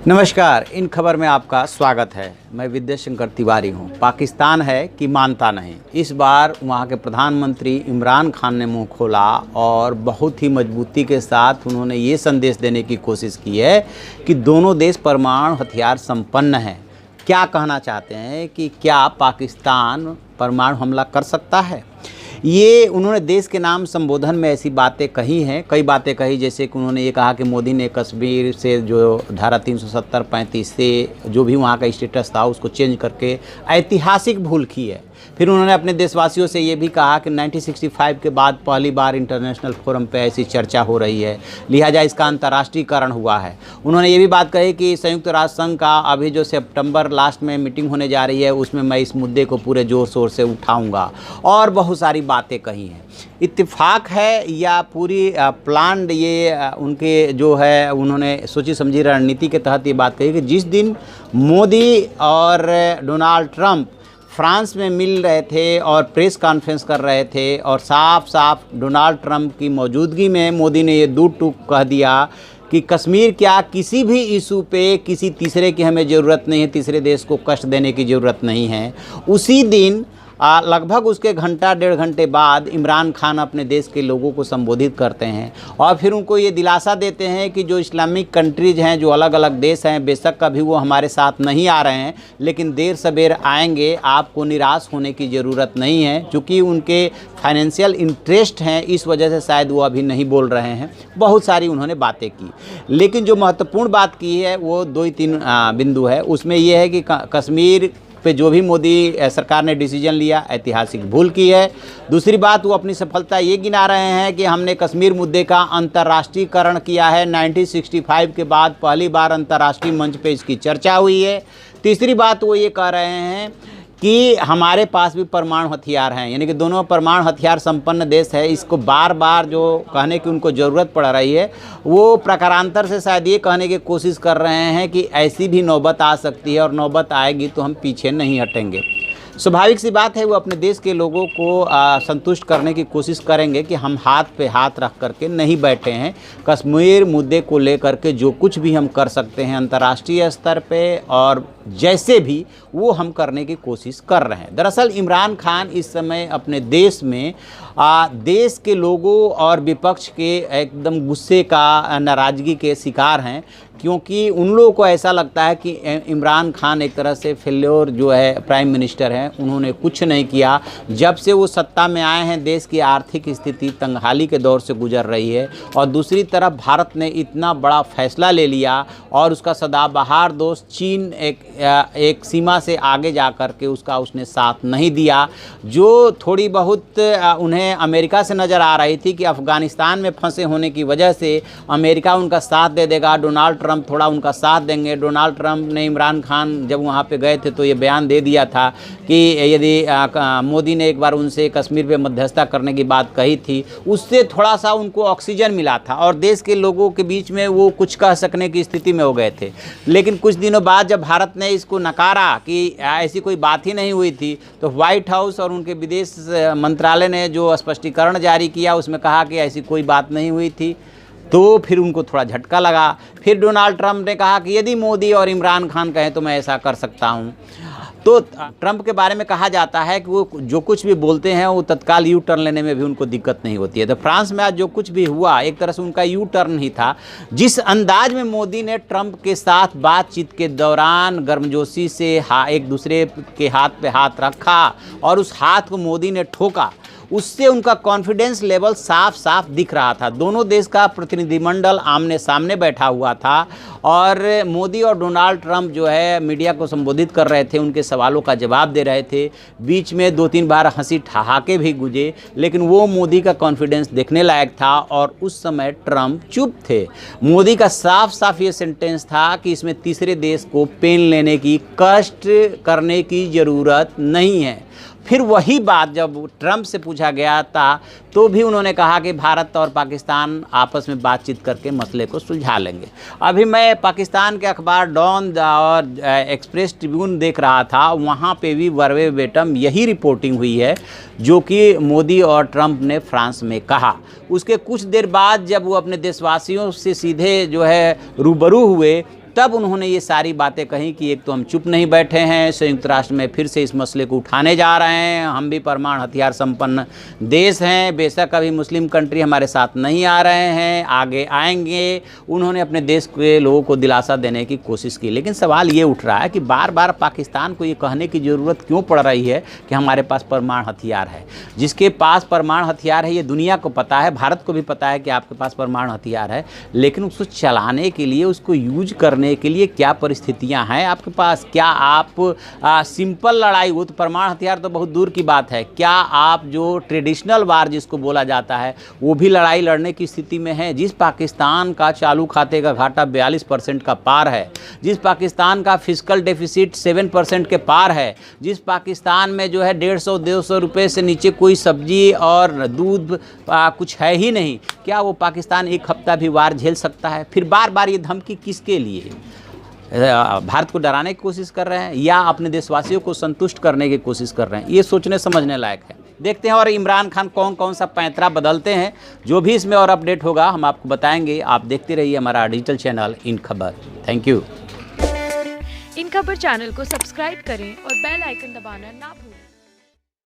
नमस्कार, इन खबर में आपका स्वागत है। मैं विद्याशंकर तिवारी हूं। पाकिस्तान है कि मानता नहीं। इस बार वहां के प्रधानमंत्री इमरान खान ने मुंह खोला और बहुत ही मजबूती के साथ उन्होंने ये संदेश देने की कोशिश की है कि दोनों देश परमाणु हथियार संपन्न हैं। क्या कहना चाहते हैं कि क्या पाकिस्तान परमाणु हमला कर सकता है? ये उन्होंने देश के नाम संबोधन में ऐसी बातें कही हैं, कई बातें कही, जैसे कि उन्होंने ये कहा कि मोदी ने कश्मीर से जो धारा 370-35 से जो भी वहाँ का स्टेटस था उसको चेंज करके ऐतिहासिक भूल की है। फिर उन्होंने अपने देशवासियों से ये भी कहा कि 1965 के बाद पहली बार इंटरनेशनल फोरम पे ऐसी चर्चा हो रही है, लिहाजा इसका अंतर्राष्ट्रीयकरण हुआ है। उन्होंने ये भी बात कही कि संयुक्त राष्ट्र संघ का अभी जो सितंबर लास्ट में मीटिंग होने जा रही है उसमें मैं इस मुद्दे को पूरे ज़ोर शोर से उठाऊंगा, और बहुत सारी बातें कही हैं। इत्तेफाक है या पूरी प्लान्ड ये उनके जो है उन्होंने सोची समझी रणनीति के तहत ये बात कही कि जिस दिन मोदी और डोनाल्ड ट्रंप फ्रांस में मिल रहे थे और प्रेस कॉन्फ्रेंस कर रहे थे और साफ साफ डोनाल्ड ट्रंप की मौजूदगी में मोदी ने ये दूर टूक कह दिया कि कश्मीर क्या किसी भी इशू पे किसी तीसरे की हमें ज़रूरत नहीं है, तीसरे देश को कष्ट देने की ज़रूरत नहीं है। उसी दिन लगभग उसके घंटा डेढ़ घंटे बाद इमरान खान अपने देश के लोगों को संबोधित करते हैं और फिर उनको ये दिलासा देते हैं कि जो इस्लामिक कंट्रीज़ हैं, जो अलग अलग देश हैं, बेशक कभी वो हमारे साथ नहीं आ रहे हैं लेकिन देर सबेर आएंगे, आपको निराश होने की ज़रूरत नहीं है। चूँकि उनके फाइनेंशियल इंटरेस्ट हैं इस वजह से शायद वो अभी नहीं बोल रहे हैं। बहुत सारी उन्होंने बातें की, लेकिन जो महत्वपूर्ण बात की है वो 2-3 बिंदु है। उसमें यह है कि कश्मीर पे जो भी मोदी सरकार ने डिसीजन लिया ऐतिहासिक भूल की है। दूसरी बात, वो अपनी सफलता ये गिना रहे हैं कि हमने कश्मीर मुद्दे का अंतर्राष्ट्रीयकरण किया है। 1965 के बाद पहली बार अंतर्राष्ट्रीय मंच पे इसकी चर्चा हुई है। तीसरी बात, वो ये कह रहे हैं कि हमारे पास भी परमाणु हथियार हैं, यानी कि दोनों परमाणु हथियार संपन्न देश है। इसको बार बार जो कहने की उनको ज़रूरत पड़ रही है वो प्रकारांतर से शायद ये कहने की कोशिश कर रहे हैं कि ऐसी भी नौबत आ सकती है और नौबत आएगी तो हम पीछे नहीं हटेंगे। स्वाभाविक सी बात है, वो अपने देश के लोगों को संतुष्ट करने की कोशिश करेंगे कि हम हाथ पे हाथ रख करके नहीं बैठे हैं। कश्मीर मुद्दे को लेकर के जो कुछ भी हम कर सकते हैं अंतर्राष्ट्रीय स्तर पे और जैसे भी वो हम करने की कोशिश कर रहे हैं। दरअसल इमरान खान इस समय अपने देश में देश के लोगों और विपक्ष के एकदम गुस्से का, नाराज़गी के शिकार हैं, क्योंकि उन लोगों को ऐसा लगता है कि इमरान खान एक तरह से फेल्योर जो है प्राइम मिनिस्टर हैं, उन्होंने कुछ नहीं किया। जब से वो सत्ता में आए हैं देश की आर्थिक स्थिति तंगहाली के दौर से गुजर रही है और दूसरी तरफ भारत ने इतना बड़ा फैसला ले लिया और उसका सदाबहार दोस्त चीन एक सीमा से आगे जा कर के उसने साथ नहीं दिया। जो थोड़ी बहुत उन्हें अमेरिका से नज़र आ रही थी कि अफ़गानिस्तान में फंसे होने की वजह से अमेरिका उनका साथ दे देगा, डोनाल्ड ट्रंप थोड़ा उनका साथ देंगे। डोनाल्ड ट्रंप ने इमरान खान जब वहाँ पे गए थे तो ये बयान दे दिया था कि यदि मोदी ने एक बार उनसे कश्मीर पे मध्यस्थता करने की बात कही थी, उससे थोड़ा सा उनको ऑक्सीजन मिला था और देश के लोगों के बीच में वो कुछ कह सकने की स्थिति में हो गए थे। लेकिन कुछ दिनों बाद जब भारत ने इसको नकारा कि ऐसी कोई बात ही नहीं हुई थी, तो व्हाइट हाउस और उनके विदेश मंत्रालय ने जो स्पष्टीकरण जारी किया उसमें कहा कि ऐसी कोई बात नहीं हुई थी, तो फिर उनको थोड़ा झटका लगा। फिर डोनाल्ड ट्रंप ने कहा कि यदि मोदी और इमरान खान कहें तो मैं ऐसा कर सकता हूं। तो ट्रंप के बारे में कहा जाता है कि वो जो कुछ भी बोलते हैं वो तत्काल यू टर्न लेने में भी उनको दिक्कत नहीं होती है। तो फ्रांस में आज जो कुछ भी हुआ एक तरह से उनका यू टर्न ही था। जिस अंदाज में मोदी ने ट्रंप के साथ बातचीत के दौरान गर्मजोशी से एक दूसरे के हाथ पे हाथ रखा और उस हाथ को मोदी ने ठोका, उससे उनका कॉन्फिडेंस लेवल साफ साफ दिख रहा था। दोनों देश का प्रतिनिधिमंडल आमने सामने बैठा हुआ था और मोदी और डोनाल्ड ट्रंप जो है मीडिया को संबोधित कर रहे थे, उनके सवालों का जवाब दे रहे थे। बीच में 2-3 बार हंसी ठहाके भी गुंजे, लेकिन वो मोदी का कॉन्फिडेंस देखने लायक था और उस समय ट्रंप चुप थे। मोदी का साफ साफ ये सेंटेंस था कि इसमें तीसरे देश को पेन लेने की, कष्ट करने की ज़रूरत नहीं है। फिर वही बात जब ट्रंप से पूछा गया था तो भी उन्होंने कहा कि भारत और पाकिस्तान आपस में बातचीत करके मसले को सुलझा लेंगे। अभी मैं पाकिस्तान के अखबार डॉन और एक्सप्रेस ट्रिब्यून देख रहा था, वहाँ पे भी वर्बेटम यही रिपोर्टिंग हुई है जो कि मोदी और ट्रंप ने फ्रांस में कहा। उसके कुछ देर बाद जब वो अपने देशवासियों से सीधे जो है रूबरू हुए तब उन्होंने ये सारी बातें कही कि एक तो हम चुप नहीं बैठे हैं, संयुक्त राष्ट्र में फिर से इस मसले को उठाने जा रहे हैं, हम भी परमाणु हथियार संपन्न देश हैं, बेशक अभी मुस्लिम कंट्री हमारे साथ नहीं आ रहे हैं, आगे आएंगे। उन्होंने अपने देश के लोगों को दिलासा देने की कोशिश की। लेकिन सवाल ये उठ रहा है कि बार बार पाकिस्तान को ये कहने की ज़रूरत क्यों पड़ रही है कि हमारे पास परमाणु हथियार है। जिसके पास परमाणु हथियार है ये दुनिया को पता है, भारत को भी पता है कि आपके पास परमाणु हथियार है, लेकिन उसको चलाने के लिए, उसको यूज करने के लिए क्या परिस्थितियां हैं आपके पास। क्या आप सिंपल लड़ाई, वो तो परमाणु हथियार तो बहुत दूर की बात है, क्या आप जो ट्रेडिशनल वार जिसको बोला जाता है वो भी लड़ाई लड़ने की स्थिति में है। जिस पाकिस्तान का चालू खाते का घाटा 42% का पार है, जिस पाकिस्तान का फिस्कल डेफिसिट 7% के पार है, जिस पाकिस्तान में जो है 150-200 रुपये से नीचे कोई सब्जी और दूध कुछ है ही नहीं, क्या वो पाकिस्तान एक हफ्ता भी वार झेल सकता है। फिर बार बार ये धमकी किसके लिए? भारत को डराने की कोशिश कर रहे हैं या अपने देशवासियों को संतुष्ट करने की कोशिश कर रहे हैं? ये सोचने समझने लायक है। देखते हैं और इमरान खान कौन कौन सा पैंतरा बदलते हैं। जो भी इसमें और अपडेट होगा हम आपको बताएंगे। आप देखते रहिए हमारा डिजिटल चैनल इन खबर। Thank you. इन खबर चैनल को सब्सक्राइब करें और बेल आइकन दबाना ना भूलें।